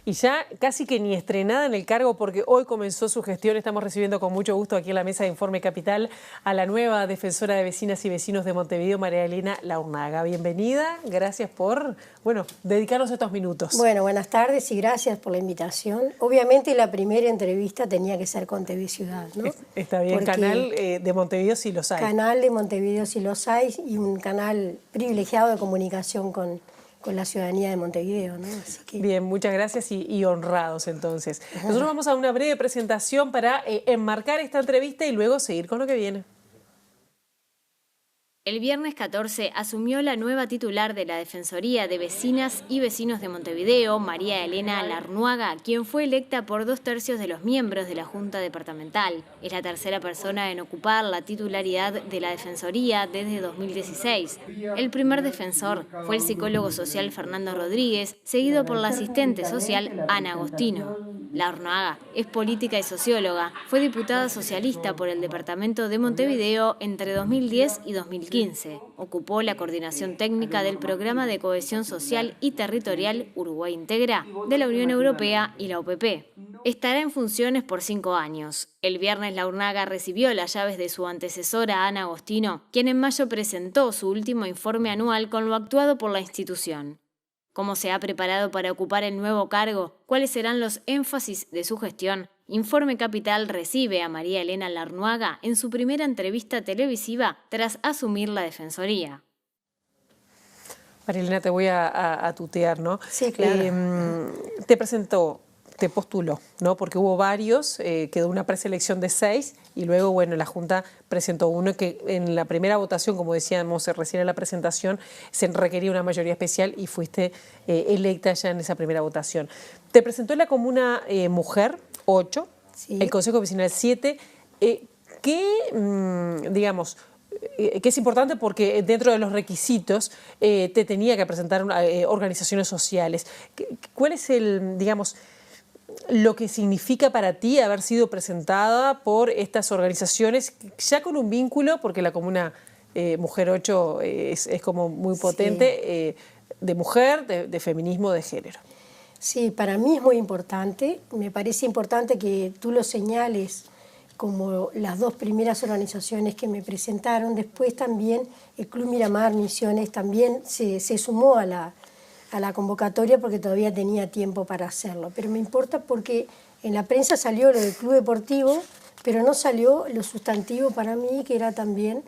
y ya casi que ni estrenada en el cargo porque hoy comenzó su gestión. Estamos recibiendo con mucho gusto aquí en la mesa de Informe Capital a la nueva defensora de vecinas y vecinos de Montevideo, María Elena Larrunaga. Bienvenida, gracias por, dedicarnos estos minutos. Bueno, buenas tardes y gracias por la invitación. Obviamente la primera entrevista tenía que ser con TV Ciudad, ¿no? Está bien, porque canal de Montevideo sí los hay. Canal de Montevideo sí los hay y un canal privilegiado de comunicación con la ciudadanía de Montevideo, ¿no? Así que... Bien, muchas gracias y honrados entonces. Nosotros vamos a una breve presentación para enmarcar esta entrevista y luego seguir con lo que viene. El viernes 14 asumió la nueva titular de la Defensoría de Vecinas y Vecinos de Montevideo, María Elena Larrunaga, quien fue electa por 2/3 de los miembros de la Junta Departamental. Es la tercera persona en ocupar la titularidad de la Defensoría desde 2016. El primer defensor fue el psicólogo social Fernando Rodríguez, seguido por la asistente social Ana Agostino. Larrunaga es política y socióloga. Fue diputada socialista por el departamento de Montevideo entre 2010 y 2015. Ocupó la coordinación técnica del Programa de Cohesión Social y Territorial Uruguay Integra de la Unión Europea y la OPP. Estará en funciones por 5 años. El viernes Larrunaga recibió las llaves de su antecesora Ana Agostino, quien en mayo presentó su último informe anual con lo actuado por la institución. ¿Cómo se ha preparado para ocupar el nuevo cargo? ¿Cuáles serán los énfasis de su gestión? Informe Capital recibe a María Elena Larrunaga en su primera entrevista televisiva tras asumir la Defensoría. María Elena, te voy a tutear, ¿no? Sí, claro. Te postuló, ¿no? Porque hubo varios, quedó una preselección de 6 y luego, la Junta presentó uno que en la primera votación, como decíamos recién en la presentación, se requería una mayoría especial y fuiste electa ya en esa primera votación. Te presentó la comuna Mujer 8, sí. El Consejo Vecinal 7, que es importante porque dentro de los requisitos te tenía que presentar organizaciones sociales. ¿Cuál es lo que significa para ti haber sido presentada por estas organizaciones, ya con un vínculo, porque la comuna Mujer 8 es como muy potente, sí, de mujer, de feminismo, de género? Sí, para mí es muy importante. Me parece importante que tú lo señales como las 2 primeras organizaciones que me presentaron. Después también el Club Miramar Misiones también se sumó a la convocatoria porque todavía tenía tiempo para hacerlo. Pero me importa porque en la prensa salió lo del Club Deportivo, pero no salió lo sustantivo para mí, que era también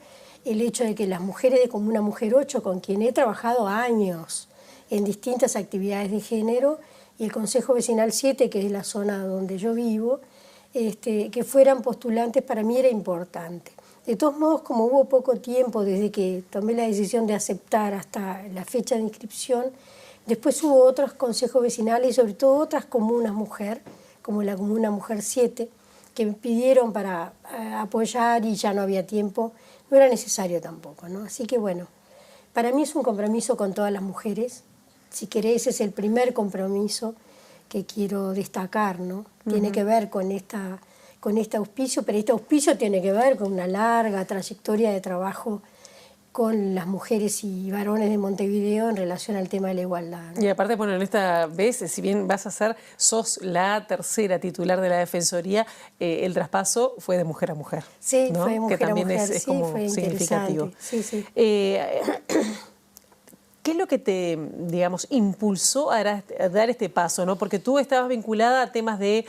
el hecho de que las mujeres de Comuna Mujer 8, con quien he trabajado años en distintas actividades de género, y el Consejo Vecinal 7, que es la zona donde yo vivo, que fueran postulantes para mí era importante. De todos modos, como hubo poco tiempo desde que tomé la decisión de aceptar hasta la fecha de inscripción, después hubo otros consejos vecinales y sobre todo otras comunas mujer, como la Comuna Mujer 7, que me pidieron para apoyar y ya no había tiempo, no era necesario tampoco, ¿no? Así que para mí es un compromiso con todas las mujeres. Si querés, es el primer compromiso que quiero destacar, ¿no? Tiene que ver con este auspicio, pero este auspicio tiene que ver con una larga trayectoria de trabajo con las mujeres y varones de Montevideo en relación al tema de la igualdad, ¿no? Y aparte, en esta vez, si bien sos la tercera titular de la Defensoría, el traspaso fue de mujer a mujer. Sí, ¿no? fue de mujer que también a mujer, es como fue significativo. Sí, sí. ¿Qué es lo que te, impulsó a dar este paso, ¿no? Porque tú estabas vinculada a temas de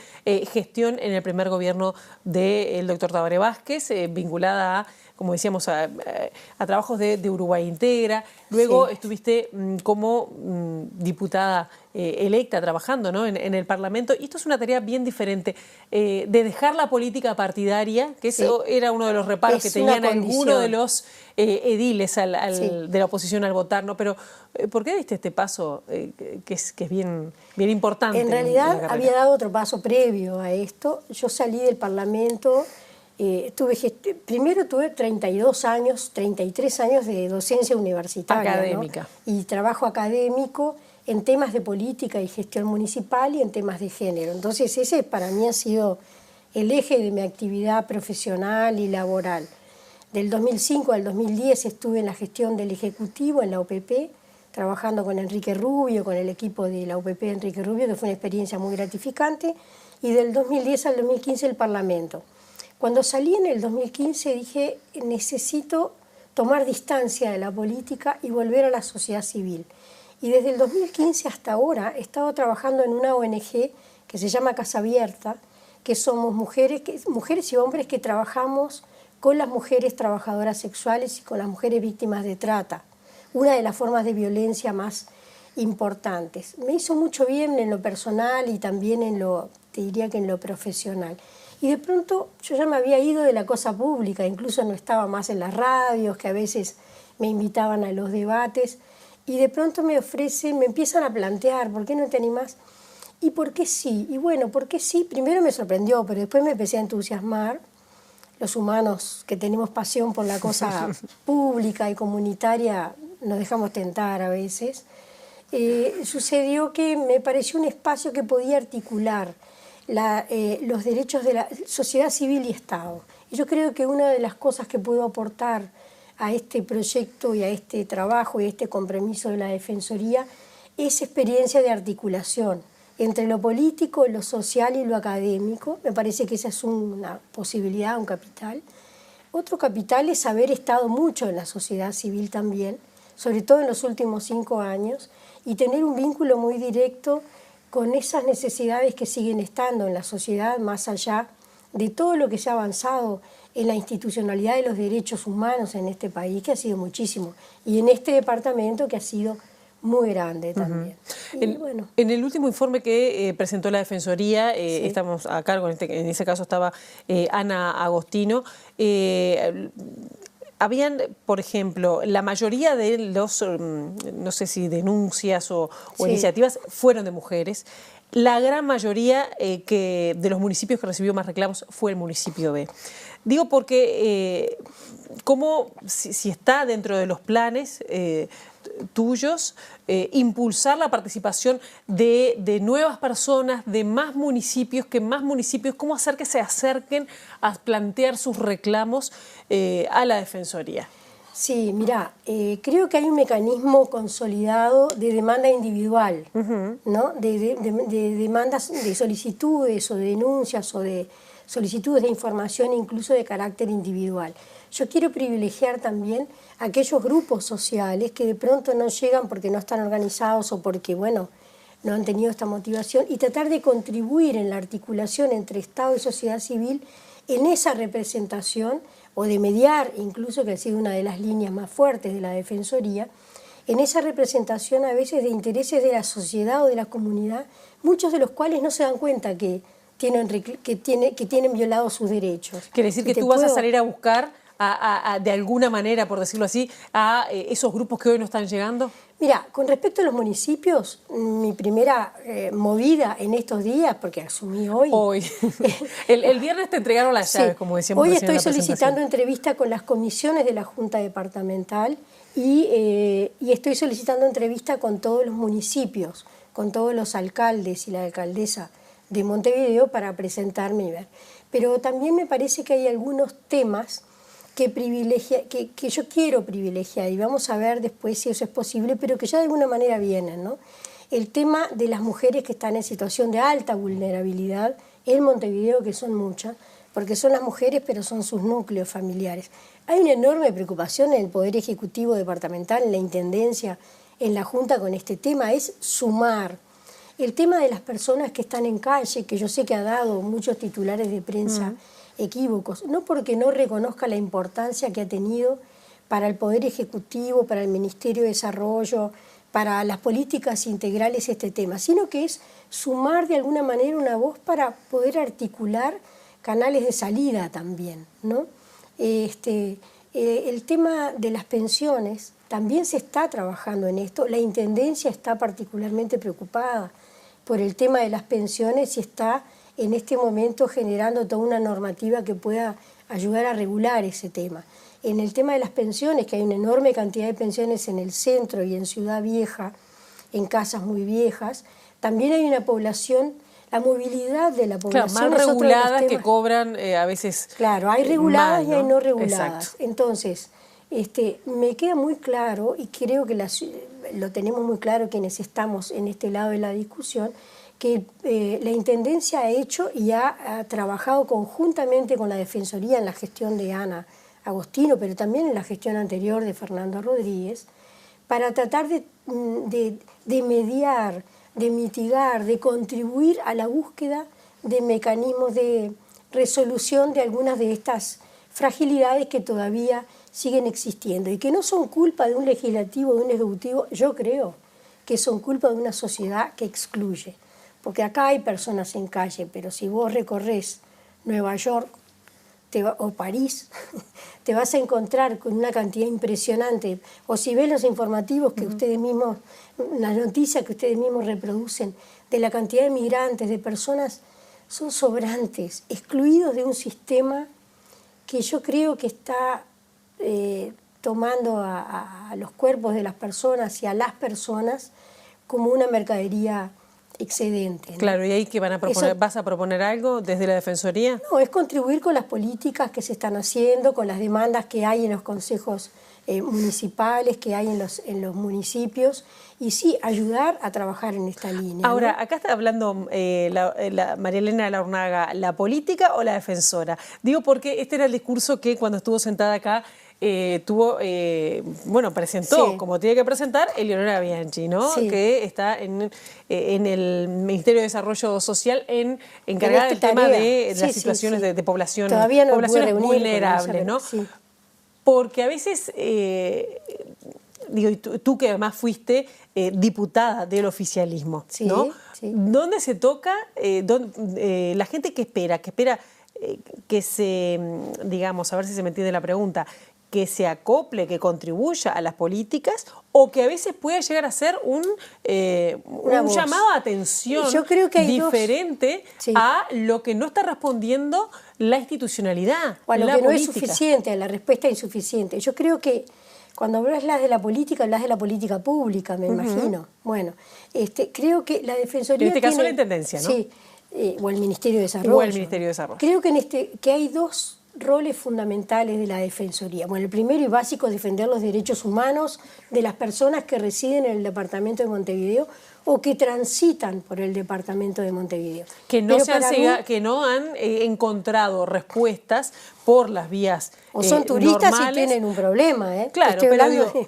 gestión en el primer gobierno del doctor Tabaré Vázquez, vinculada a, como decíamos, a trabajos de Uruguay Integra. Luego sí, estuviste como diputada electa trabajando, ¿no? en el Parlamento. Y esto es una tarea bien diferente, de dejar la política partidaria, que eso era uno de los reparos que tenían algunos de los ediles de la oposición al votar, ¿no? Pero ¿por qué diste este paso que es bien importante? En realidad había dado otro paso previo a esto. Yo salí del Parlamento, primero tuve 33 años de docencia universitaria, académica, ¿no? Y trabajo académico en temas de política y gestión municipal y en temas de género. Entonces ese para mí ha sido el eje de mi actividad profesional y laboral. Del 2005 al 2010 estuve en la gestión del Ejecutivo, en la OPP, trabajando con Enrique Rubio, con el equipo de la UPP de Enrique Rubio, que fue una experiencia muy gratificante, y del 2010 al 2015 el Parlamento. Cuando salí en el 2015 dije, necesito tomar distancia de la política y volver a la sociedad civil. Y desde el 2015 hasta ahora he estado trabajando en una ONG que se llama Casa Abierta, que somos mujeres y hombres que trabajamos con las mujeres trabajadoras sexuales y con las mujeres víctimas de trata, una de las formas de violencia más importantes. Me hizo mucho bien en lo personal y también te diría que en lo profesional. Y de pronto yo ya me había ido de la cosa pública, incluso no estaba más en las radios, que a veces me invitaban a los debates, y de pronto me empiezan a plantear, ¿por qué no te animás? ¿Y por qué sí? Y bueno, ¿por qué sí? Primero me sorprendió, pero después me empecé a entusiasmar. Los humanos que tenemos pasión por la cosa pública y comunitaria nos dejamos tentar a veces. Sucedió que me pareció un espacio que podía articular los derechos de la sociedad civil y Estado. Y yo creo que una de las cosas que puedo aportar a este proyecto y a este trabajo y a este compromiso de la Defensoría es experiencia de articulación entre lo político, lo social y lo académico. Me parece que esa es una posibilidad, un capital. Otro capital es haber estado mucho en la sociedad civil también, sobre todo en los últimos 5 años, y tener un vínculo muy directo con esas necesidades que siguen estando en la sociedad, más allá de todo lo que se ha avanzado en la institucionalidad de los derechos humanos en este país, que ha sido muchísimo, y en este departamento que ha sido muy grande también. En el último informe que presentó la Defensoría, estamos a cargo, en ese caso estaba Ana Agostino, habían, por ejemplo, la mayoría de los, no sé si denuncias o iniciativas fueron de mujeres. La gran mayoría de los municipios que recibió más reclamos fue el municipio B. Digo porque, si está dentro de los planes tuyos, impulsar la participación de nuevas personas, de más municipios, cómo hacer que se acerquen a plantear sus reclamos a la Defensoría. Sí, mira, creo que hay un mecanismo consolidado de demanda individual, ¿no? De demandas, de solicitudes o de denuncias o de solicitudes de información incluso de carácter individual. Yo quiero privilegiar también aquellos grupos sociales que de pronto no llegan porque no están organizados o porque, bueno, no han tenido esta motivación, y tratar de contribuir en la articulación entre Estado y sociedad civil en esa representación, o de mediar, incluso, que ha sido una de las líneas más fuertes de la Defensoría, en esa representación a veces de intereses de la sociedad o de la comunidad, muchos de los cuales no se dan cuenta que tienen violados sus derechos. Quiere decir que tú vas a salir a buscar, de alguna manera, por decirlo así, a esos grupos que hoy no están llegando. Mira, con respecto a los municipios, mi primera movida en estos días, porque asumí hoy. El viernes te entregaron las llaves, como decíamos. Hoy estoy solicitando entrevista con las comisiones de la Junta Departamental y estoy solicitando entrevista con todos los municipios, con todos los alcaldes y la alcaldesa de Montevideo para presentarme y ver. Pero también me parece que hay algunos temas que yo quiero privilegiar, y vamos a ver después si eso es posible, pero que ya de alguna manera vienen, ¿no? El tema de las mujeres que están en situación de alta vulnerabilidad en Montevideo, que son muchas, porque son las mujeres, pero son sus núcleos familiares. Hay una enorme preocupación en el Poder Ejecutivo Departamental, en la Intendencia, en la Junta con este tema, es sumar. El tema de las personas que están en calle, que yo sé que ha dado muchos titulares de prensa equívocos, no porque no reconozca la importancia que ha tenido para el Poder Ejecutivo, para el Ministerio de Desarrollo, para las políticas integrales este tema, sino que es sumar de alguna manera una voz para poder articular canales de salida también, ¿no? El tema de las pensiones, también se está trabajando en esto. La Intendencia está particularmente preocupada por el tema de las pensiones y está en este momento generando toda una normativa que pueda ayudar a regular ese tema. En el tema de las pensiones, que hay una enorme cantidad de pensiones en el centro y en Ciudad Vieja, en casas muy viejas, también hay una población, la movilidad de la población. Claro, más reguladas que cobran a veces. Claro, hay reguladas mal, ¿no? Y hay no reguladas. Exacto. Entonces, me queda muy claro, y creo que lo tenemos muy claro quienes estamos en este lado de la discusión, que la Intendencia ha hecho y ha trabajado conjuntamente con la Defensoría en la gestión de Ana Agostino, pero también en la gestión anterior de Fernando Rodríguez, para tratar de mediar, de mitigar, de contribuir a la búsqueda de mecanismos de resolución de algunas de estas fragilidades que todavía siguen existiendo y que no son culpa de un legislativo, de un ejecutivo, yo creo que son culpa de una sociedad que excluye. Porque acá hay personas en calle, pero si vos recorres Nueva York o París, te vas a encontrar con una cantidad impresionante. O si ves los informativos que ustedes mismos, las noticias que ustedes mismos reproducen, de la cantidad de migrantes, de personas, son sobrantes, excluidos de un sistema que yo creo que está tomando a los cuerpos de las personas y a las personas como una mercadería excedente, ¿no? Claro, ¿y ahí qué van a proponer? ¿Vas a proponer algo desde la Defensoría? No, es contribuir con las políticas que se están haciendo, con las demandas que hay en los consejos municipales, que hay en los municipios, y sí, ayudar a trabajar en esta línea. Ahora, ¿no? acá está hablando María Elena Larrunaga, ¿la política o la defensora? Digo porque este era el discurso que cuando estuvo sentada acá presentó, sí, como tiene que presentar, Eleonora Bianchi, ¿no? Sí. Que está en el Ministerio de Desarrollo Social encargada del tema de las situaciones de población, todavía no poblaciones vulnerables, ¿no? Sí. Porque a veces, digo, y tú que además fuiste diputada del oficialismo, Sí, ¿no? sí. ¿Dónde se toca, la gente que espera que se, digamos, a ver si se me entiende la pregunta, que se acople, que contribuya a las políticas, o que a veces puede llegar a ser un llamado a atención Yo creo que hay diferente sí. a lo que no está respondiendo la institucionalidad, o a lo la que política. no es suficiente, a la respuesta insuficiente. Yo creo que cuando hablas de la política, hablas de la política pública, me imagino. Bueno, creo que la Defensoría en este caso tiene, la Intendencia, ¿no? Sí, o el Ministerio de Desarrollo. O el Ministerio de Desarrollo. Creo que hay dos roles fundamentales de la Defensoría. Bueno, el primero y básico es defender los derechos humanos de las personas que residen en el departamento de Montevideo o que transitan por el departamento de Montevideo. Que no han encontrado respuestas por las vías o son turistas normales. Y tienen un problema, ¿eh? Claro,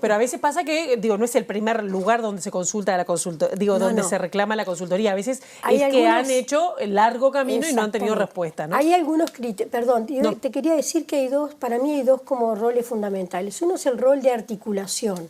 pero a veces pasa que, no es el primer lugar donde se consulta la donde se reclama la consultoría. A veces que han hecho el largo camino y no han tenido respuesta, ¿no? Hay algunos criterios, perdón, te quería decir que para mí hay dos como roles fundamentales. Uno es el rol de articulación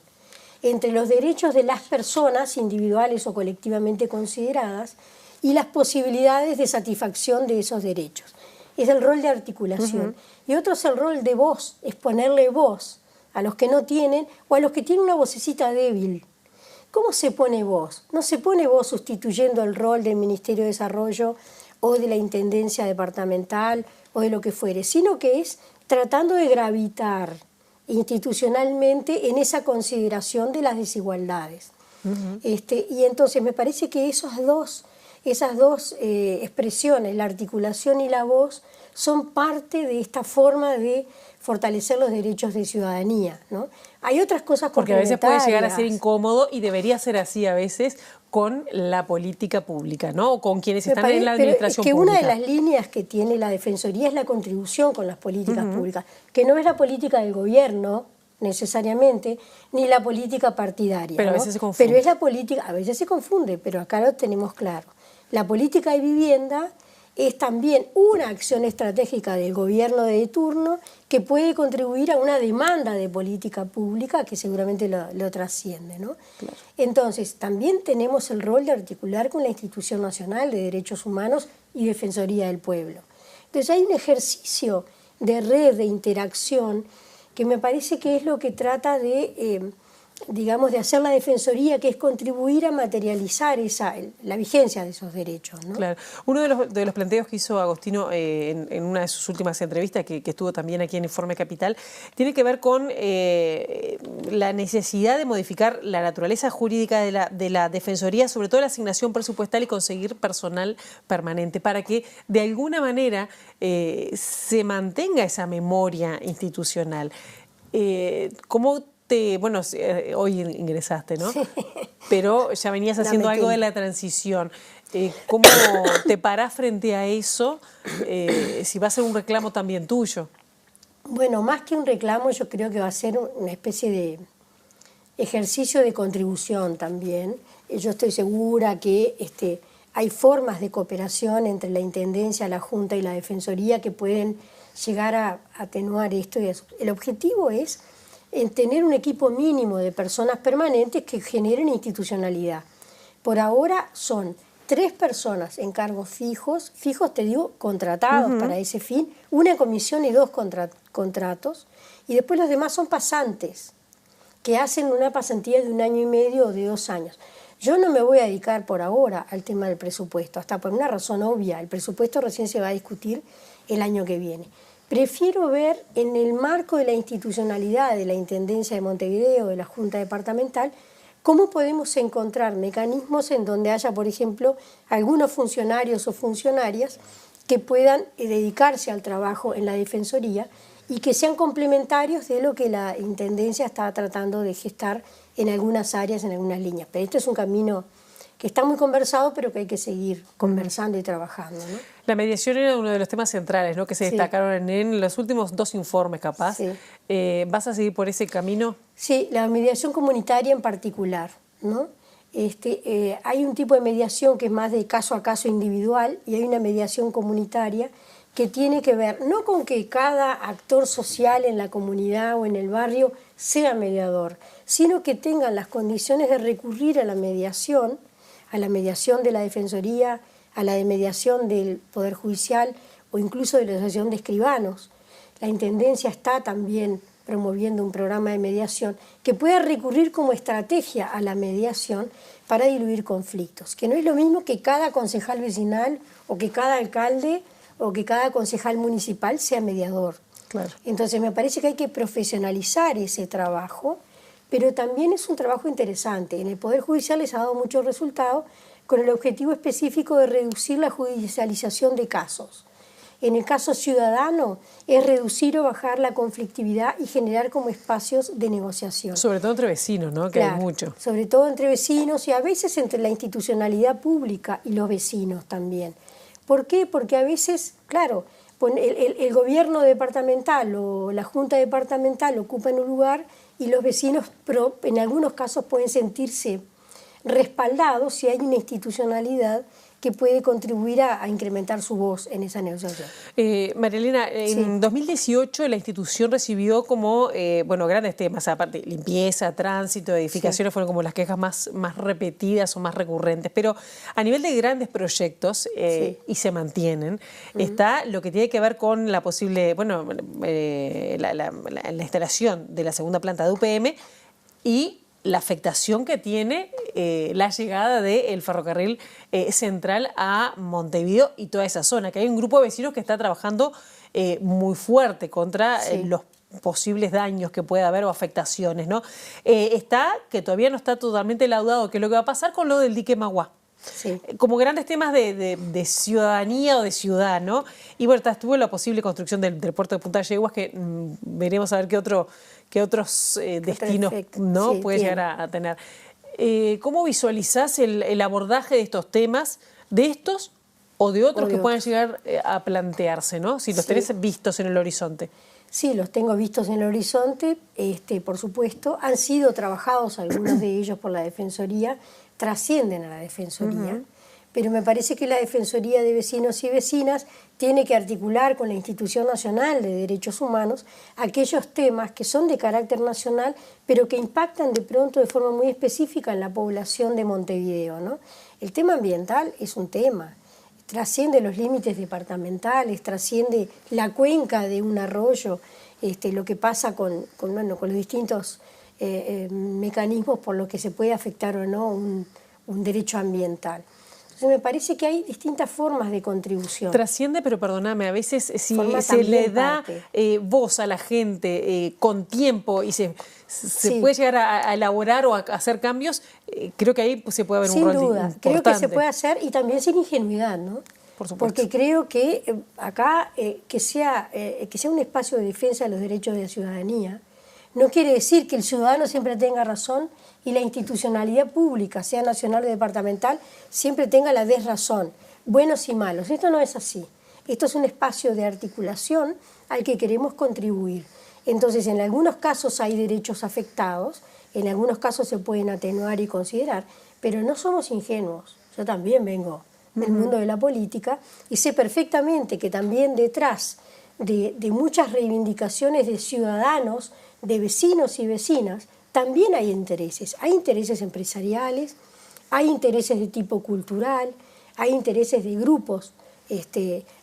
entre los derechos de las personas individuales o colectivamente consideradas y las posibilidades de satisfacción de esos derechos. Es el rol de articulación. Y otro es el rol de voz, es ponerle voz a los que no tienen o a los que tienen una vocecita débil. ¿Cómo se pone voz? No se pone voz sustituyendo el rol del Ministerio de Desarrollo o de la Intendencia Departamental o de lo que fuere, sino que es tratando de gravitar institucionalmente en esa consideración de las desigualdades. Y entonces me parece que esas dos expresiones, la articulación y la voz, son parte de esta forma de fortalecer los derechos de ciudadanía, ¿no? Hay otras cosas porque a veces puede llegar a ser complementarias. incómodo y debería ser así a veces con la política pública, ¿no? O con quienes están en la administración pública. Una Una de las líneas que tiene la Defensoría es la contribución con las políticas públicas, que no es la política del gobierno necesariamente, ni la política partidaria. Pero ¿no? a veces se confunde. Pero es la política, a veces se confunde, pero acá lo tenemos claro. La política de vivienda es también una acción estratégica del gobierno de turno que puede contribuir a una demanda de política pública que seguramente lo trasciende, ¿no? Claro. Entonces, también tenemos el rol de articular con la Institución Nacional de Derechos Humanos y Defensoría del Pueblo. Entonces, hay un ejercicio de red, de interacción, que me parece que es lo que trata de hacer la Defensoría, que es contribuir a materializar la vigencia de esos derechos, ¿no? Claro. Uno de los planteos que hizo Agostino en una de sus últimas entrevistas, que estuvo también aquí en Informe Capital, tiene que ver con la necesidad de modificar la naturaleza jurídica de la Defensoría, sobre todo la asignación presupuestal y conseguir personal permanente, para que de alguna manera se mantenga esa memoria institucional. ¿Cómo bueno, hoy ingresaste, ¿no? Sí. Pero ya venías haciendo algo de la transición. ¿Cómo te parás frente a eso? Si va a ser un reclamo también tuyo. Bueno, más que un reclamo, yo creo que va a ser una especie de ejercicio de contribución también. Yo estoy segura que hay formas de cooperación entre la Intendencia, la Junta y la Defensoría que pueden llegar a atenuar esto. El objetivo es tener un equipo mínimo de personas permanentes que generen institucionalidad. Por ahora son 3 personas en cargos fijos te digo, contratados para ese fin, una comisión y 2 contratos, y después los demás son pasantes, que hacen una pasantía de 1 año y medio o de 2 años. Yo no me voy a dedicar por ahora al tema del presupuesto, hasta por una razón obvia, el presupuesto recién se va a discutir el año que viene. Prefiero ver en el marco de la institucionalidad de la Intendencia de Montevideo, de la Junta Departamental, cómo podemos encontrar mecanismos en donde haya, por ejemplo, algunos funcionarios o funcionarias que puedan dedicarse al trabajo en la Defensoría y que sean complementarios de lo que la Intendencia está tratando de gestar en algunas áreas, en algunas líneas. Pero esto es un camino que está muy conversado, pero que hay que seguir conversando y trabajando, ¿no? La mediación era uno de los temas centrales, ¿no?, que se destacaron en los últimos 2 informes, capaz. Sí. ¿Vas a seguir por ese camino? Sí, la mediación comunitaria en particular, ¿no? Hay un tipo de mediación que es más de caso a caso individual y hay una mediación comunitaria que tiene que ver no con que cada actor social en la comunidad o en el barrio sea mediador, sino que tengan las condiciones de recurrir a la mediación de la Defensoría, a la de mediación del Poder Judicial o incluso de la Asociación de Escribanos. La Intendencia está también promoviendo un programa de mediación que pueda recurrir como estrategia a la mediación para diluir conflictos, que no es lo mismo que cada concejal vecinal o que cada alcalde o que cada concejal municipal sea mediador. Claro. Entonces me parece que hay que profesionalizar ese trabajo, pero también es un trabajo interesante. En el Poder Judicial les ha dado muchos resultados con el objetivo específico de reducir la judicialización de casos. En el caso ciudadano es reducir o bajar la conflictividad y generar como espacios de negociación. Sobre todo entre vecinos, ¿no? Que claro, hay mucho. Sobre todo entre vecinos y a veces entre la institucionalidad pública y los vecinos también. ¿Por qué? Porque a veces, claro, el gobierno departamental o la junta departamental ocupan un lugar y los vecinos en algunos casos pueden sentirse respaldados si hay una institucionalidad que puede contribuir a incrementar su voz en esa negociación. María Elena, en 2018 la institución recibió como, grandes temas, aparte limpieza, tránsito, edificaciones, fueron como las quejas más repetidas o más recurrentes, pero a nivel de grandes proyectos, y se mantienen, está lo que tiene que ver con la posible, la instalación de la segunda planta de UPM y la afectación que tiene la llegada del ferrocarril central a Montevideo y toda esa zona, que hay un grupo de vecinos que está trabajando muy fuerte contra los posibles daños que pueda haber o afectaciones, ¿no? Está, que todavía no está totalmente laudado, qué es lo que va a pasar con lo del dique Maguá. Sí. Como grandes temas de ciudadanía o de ciudad, ¿no? Y bueno, estuvo la posible construcción del puerto de Punta Yeguas, que veremos a ver qué otros destinos, ¿no? puede llegar a tener. ¿Cómo visualizás el abordaje de estos temas, de estos o de otros que puedan llegar a plantearse, ¿no? Si los tenés vistos en el horizonte. Sí, los tengo vistos en el horizonte, por supuesto. Han sido trabajados algunos de ellos por la Defensoría, trascienden a la Defensoría, pero me parece que la Defensoría de Vecinos y Vecinas tiene que articular con la Institución Nacional de Derechos Humanos aquellos temas que son de carácter nacional, pero que impactan de pronto de forma muy específica en la población de Montevideo, ¿no? El tema ambiental es un tema, trasciende los límites departamentales, trasciende la cuenca de un arroyo, lo que pasa con los distintos mecanismos por los que se puede afectar o no un derecho ambiental. Entonces me parece que hay distintas formas de contribución. Trasciende, pero perdóname, a veces si se le da voz a la gente con tiempo y se puede llegar a elaborar o a hacer cambios, creo que ahí se puede haber un rol importante. Sin duda, creo que se puede hacer y también sin ingenuidad, ¿no? Por supuesto. Porque creo que acá que sea un espacio de defensa de los derechos de la ciudadanía No quiere decir que el ciudadano siempre tenga razón y la institucionalidad pública, sea nacional o departamental, siempre tenga la desrazón, buenos y malos. Esto no es así. Esto es un espacio de articulación al que queremos contribuir. Entonces, en algunos casos hay derechos afectados, en algunos casos se pueden atenuar y considerar, pero no somos ingenuos. Yo también vengo del mundo de la política y sé perfectamente que también detrás de muchas reivindicaciones de ciudadanos, de vecinos y vecinas, también hay intereses. Hay intereses empresariales, hay intereses de tipo cultural, hay intereses de grupos,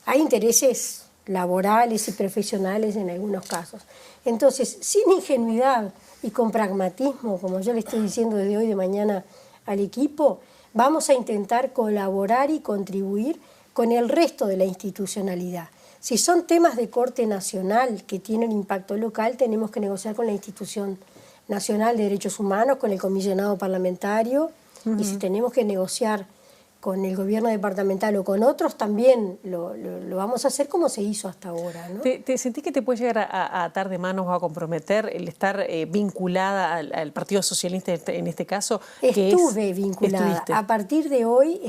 hay intereses laborales y profesionales en algunos casos. Entonces, sin ingenuidad y con pragmatismo, como yo le estoy diciendo desde hoy de mañana al equipo, vamos a intentar colaborar y contribuir con el resto de la institucionalidad. Si son temas de corte nacional que tienen impacto local, tenemos que negociar con la Institución Nacional de Derechos Humanos, con el comisionado parlamentario, y si tenemos que negociar con el gobierno departamental o con otros, también lo vamos a hacer como se hizo hasta ahora, ¿no? ¿Te sentís que te puede llegar a atar de manos o a comprometer el estar vinculada al Partido Socialista en este caso? Estuve vinculada. ¿Estuviste? A partir de hoy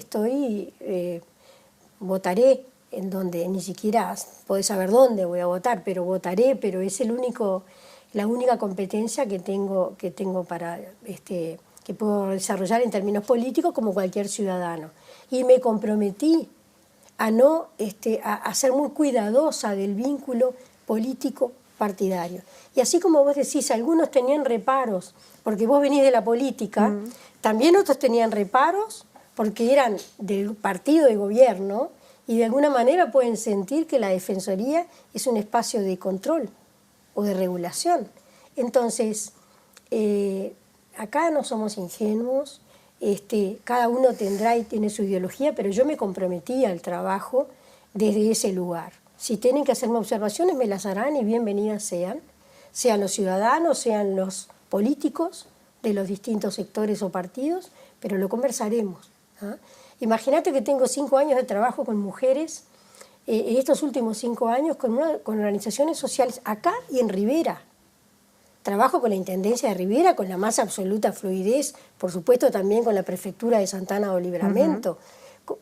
votaré en donde ni siquiera podés saber dónde voy a votar, pero votaré, pero es la única competencia que tengo para que puedo desarrollar en términos políticos como cualquier ciudadano. Y me comprometí a ser muy cuidadosa del vínculo político partidario. Y así como vos decís, algunos tenían reparos, porque vos venís de la política, también otros tenían reparos porque eran del partido de gobierno y de alguna manera pueden sentir que la Defensoría es un espacio de control o de regulación. Entonces, acá no somos ingenuos, cada uno tendrá y tiene su ideología, pero yo me comprometí al trabajo desde ese lugar. Si tienen que hacerme observaciones, me las harán y bienvenidas sean los ciudadanos, sean los políticos de los distintos sectores o partidos, pero lo conversaremos, ¿ah? Imagínate que tengo 5 años de trabajo con mujeres, en estos últimos 5 años con organizaciones sociales acá y en Rivera. Trabajo con la Intendencia de Rivera con la más absoluta fluidez, por supuesto también con la Prefectura de Santana do Livramento,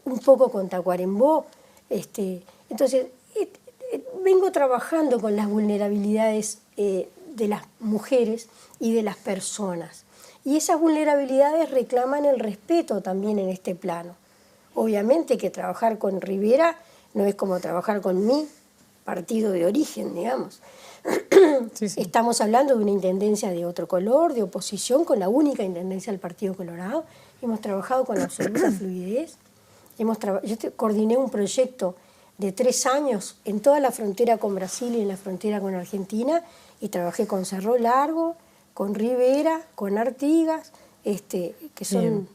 un poco con Tacuarembó. Entonces, vengo trabajando con las vulnerabilidades de las mujeres y de las personas. Y esas vulnerabilidades reclaman el respeto también en este plano. Obviamente que trabajar con Rivera no es como trabajar con mi partido de origen, digamos. Sí. Estamos hablando de una intendencia de otro color, de oposición, con la única intendencia del Partido Colorado. Hemos trabajado con absoluta fluidez. Yo coordiné un proyecto de 3 años en toda la frontera con Brasil y en la frontera con Argentina, y trabajé con Cerro Largo, con Rivera, con Artigas, que son... Bien.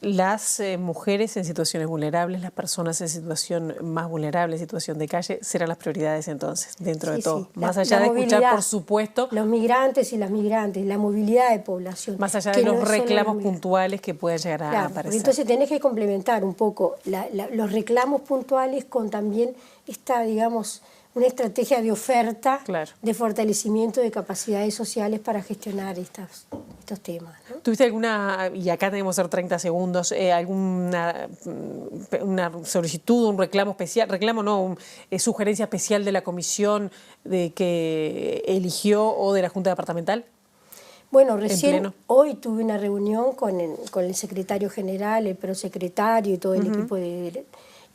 Las mujeres en situaciones vulnerables, las personas en situación más vulnerable, en situación de calle, serán las prioridades entonces, dentro de todo. Más allá de escuchar, por supuesto... Los migrantes y las migrantes, la movilidad de población. Más allá de los reclamos puntuales que puedan llegar a aparecer. Entonces tenés que complementar un poco los reclamos puntuales con también esta, digamos, una estrategia de oferta, claro, de fortalecimiento de capacidades sociales para gestionar estos temas, ¿no? ¿Tuviste alguna, y acá tenemos que hacer 30 segundos, alguna una solicitud, un reclamo especial, sugerencia especial de la comisión que eligió o de la Junta Departamental? Bueno, recién hoy tuve una reunión con el secretario general, el prosecretario y todo el equipo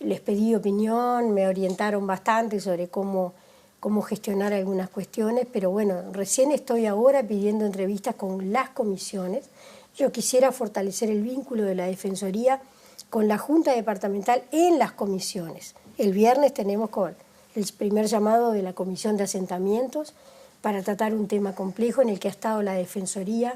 les pedí opinión, me orientaron bastante sobre cómo gestionar algunas cuestiones, pero bueno, recién estoy ahora pidiendo entrevistas con las comisiones. Yo quisiera fortalecer el vínculo de la Defensoría con la Junta Departamental en las comisiones. El viernes tenemos el primer llamado de la Comisión de Asentamientos para tratar un tema complejo en el que ha estado la Defensoría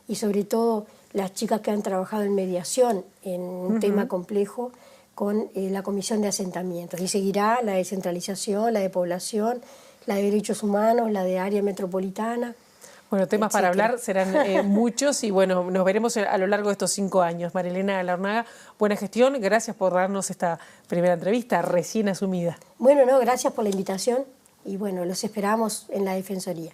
y sobre todo las chicas que han trabajado en mediación en un tema complejo con la Comisión de Asentamientos. Y seguirá la descentralización, la de población, la de derechos humanos, la de área metropolitana. Bueno, temas para hablar serán muchos y bueno, nos veremos a lo largo de estos 5 años. María Elena Larrunaga, buena gestión, gracias por darnos esta primera entrevista recién asumida. Bueno, gracias por la invitación y bueno, los esperamos en la Defensoría.